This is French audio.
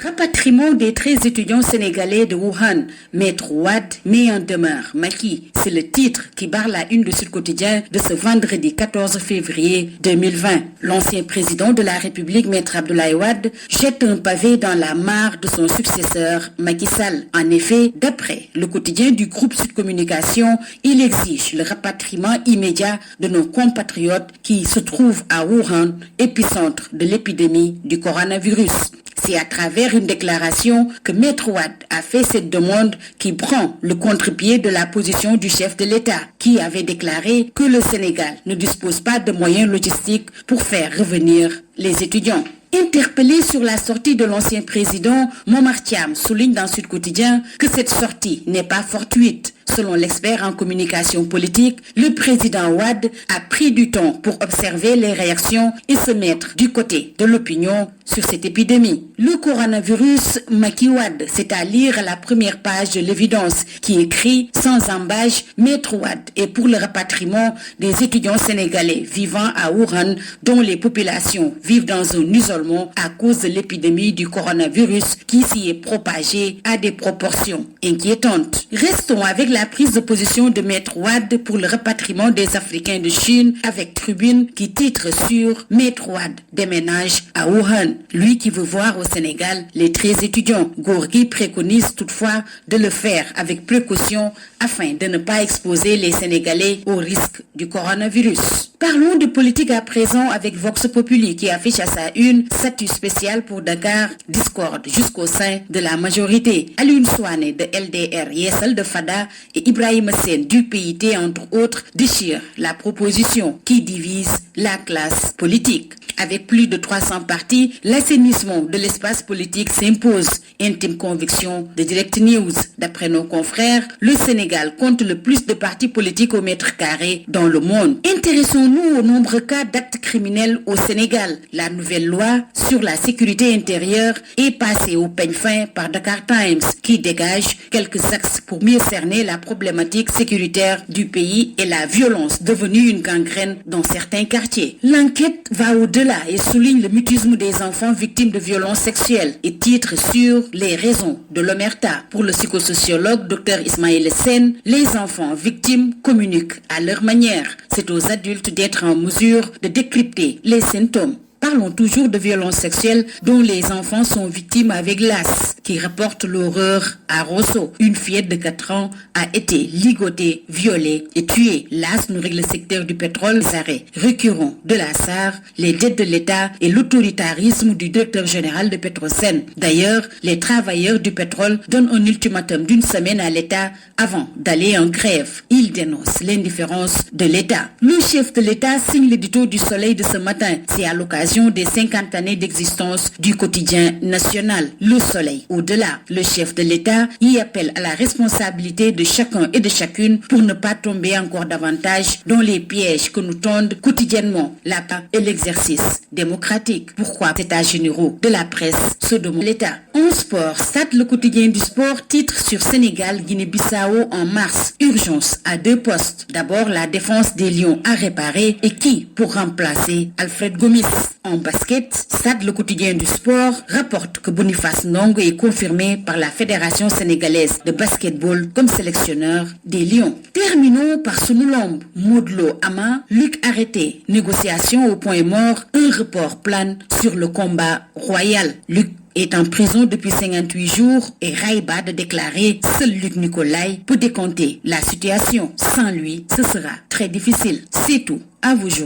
Rapatriement des 13 étudiants sénégalais de Wuhan, Maître Wade met en demeure Macky. C'est le titre qui barre la une de Sud Quotidien de ce vendredi 14 février 2020. L'ancien président de la République, Maître Abdoulaye Wade, jette un pavé dans la mare de son successeur Macky Sall. En effet, d'après le quotidien du groupe Sud Communication, il exige le rapatriement immédiat de nos compatriotes qui se trouvent à Wuhan, épicentre de l'épidémie du coronavirus. C'est à travers une déclaration que Maître Wade a fait cette demande qui prend le contre-pied de la position du chef de l'État, qui avait déclaré que le Sénégal ne dispose pas de moyens logistiques pour faire revenir les étudiants. Interpellé sur la sortie de l'ancien président, Momar Thiam souligne dans Sud Quotidien que cette sortie n'est pas fortuite. Selon l'expert en communication politique, le président Wade a pris du temps pour observer les réactions et se mettre du côté de l'opinion sur cette épidémie. Le coronavirus, Macky Wade, c'est à lire à la première page de l'évidence qui écrit sans embâche, Maître Wade est pour le rapatriement des étudiants sénégalais vivant à Wuhan dont les populations vivent dans un isolement à cause de l'épidémie du coronavirus qui s'y est propagée à des proportions inquiétantes. Restons avec la prise de position de Maître Wade pour le rapatriement des Africains de Chine avec Tribune qui titre sur Maître Wade déménage à Wuhan. Lui qui veut voir au Sénégal les 13 étudiants. Gorgui préconise toutefois de le faire avec précaution afin de ne pas exposer les Sénégalais au risque du coronavirus. Parlons de politique à présent avec Vox Populi qui affiche à sa une statut spécial pour Dakar, discorde jusqu'au sein de la majorité. Alioune Souané de LDR, Yessal de Fada et Ibrahima Sène du PIT entre autres déchirent la proposition qui divise la classe politique. Avec plus de 300 partis, l'assainissement de l'espace politique s'impose. Intime conviction de Direct News. D'après nos confrères, le Sénégal compte le plus de partis politiques au mètre carré dans le monde. Intéressons-nous aux nombreux cas d'actes criminels au Sénégal. La nouvelle loi sur la sécurité intérieure est passée au peigne fin par Dakar Times, qui dégage quelques axes pour mieux cerner la problématique sécuritaire du pays et la violence devenue une gangrène dans certains quartiers. L'enquête va au-delà et souligne le mutisme des enfants victimes de violences sexuelles et titre sur les raisons de l'omerta. Pour le psychosociologue Dr Ismaël Sen, les enfants victimes communiquent à leur manière. C'est aux adultes d'être en mesure de décrypter les symptômes. Parlons toujours de violences sexuelles dont les enfants sont victimes avec l'AS, qui rapporte l'horreur à Rosso. Une fillette de 4 ans a été ligotée, violée et tuée. L'AS nourrit le secteur du pétrole, les arrêts récurrents de la SAR, les dettes de l'État et l'autoritarisme du directeur général de Petrosen. D'ailleurs, les travailleurs du pétrole donnent un ultimatum d'une semaine à l'État avant d'aller en grève. Ils dénoncent l'indifférence de l'État. Le chef de l'État signe l'édito du Soleil de ce matin. C'est à l'occasion des 50 années d'existence du quotidien national, Le Soleil. Au-delà, le chef de l'État y appelle à la responsabilité de chacun et de chacune pour ne pas tomber encore davantage dans les pièges que nous tendent quotidiennement la paix et l'exercice démocratique. Pourquoi ces états généraux de la presse se demandent l'État? En sport, Stade le quotidien du sport titre sur Sénégal, Guinée-Bissau en mars. Urgence à 2 postes. D'abord, la défense des Lions à réparer et qui pour remplacer Alfred Gomis? En basket, Stade le quotidien du sport rapporte que Boniface Ndong est confirmé par la Fédération sénégalaise de basketball comme sélectionneur des Lions. Terminons par Sunulamb. Modou Lo Ama, Luc arrêté. Négociation au point mort, un report plane sur le combat royal. Luc est en prison depuis 58 jours et Raïba de déclarer seul Luc Nicolaï peut décompter la situation. Sans lui, ce sera très difficile. C'est tout. À vous, journée.